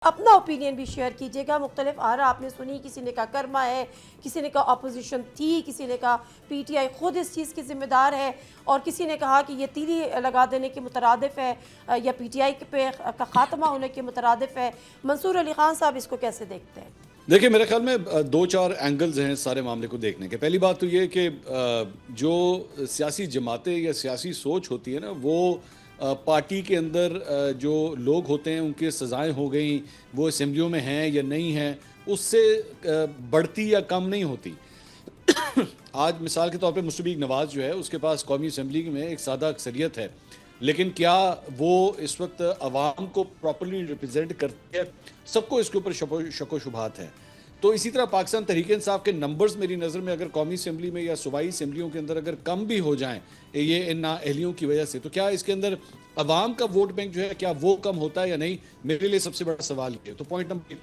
अपना ओपिनियन भी शेयर कीजिएगा। मुख्तलिफ आरा आपने सुनी, किसी ने कहा कर्मा है, किसी ने कहा अपोजिशन थी, किसी ने कहा पीटीआई खुद इस चीज़ की ज़िम्मेदार है, और किसी ने कहा कि ये तीली लगा देने के मुतरादिफ है या पीटीआई पे का खात्मा होने के मुतरादिफ है। मंसूर अली खान साहब इसको कैसे देखते हैं? देखिए, मेरे ख्याल में दो चार एंगल्स हैं सारे मामले को देखने के। पहली बात तो ये कि जो सियासी जमातें या सियासी सोच होती है ना, वो पार्टी के अंदर जो लोग होते हैं उनकी सज़ाएं हो गई, वो असेंबलियों में हैं या नहीं हैं, उससे बढ़ती या कम नहीं होती। आज मिसाल के तौर पे मुस्तफीक नवाज़ जो है, उसके पास कौमी असम्बली में एक सादा अक्सरियत है, लेकिन क्या वो इस वक्त अवाम को प्रॉपरली रिप्रेजेंट करती है? सबको इसके ऊपर शको शुबहात है। तो इसी तरह पाकिस्तान तहरीक इंसाफ के नंबर्स मेरी नज़र में अगर कौमी असम्बली में या सूबाई असम्बलियों के अंदर अगर कम भी हो जाएं ये इन नाअहलियों की वजह से, तो क्या इसके अंदर अवाम का वोट बैंक जो है क्या वो कम होता है या नहीं? मेरे लिए सबसे बड़ा सवाल ये है। तो पॉइंट नंबर एक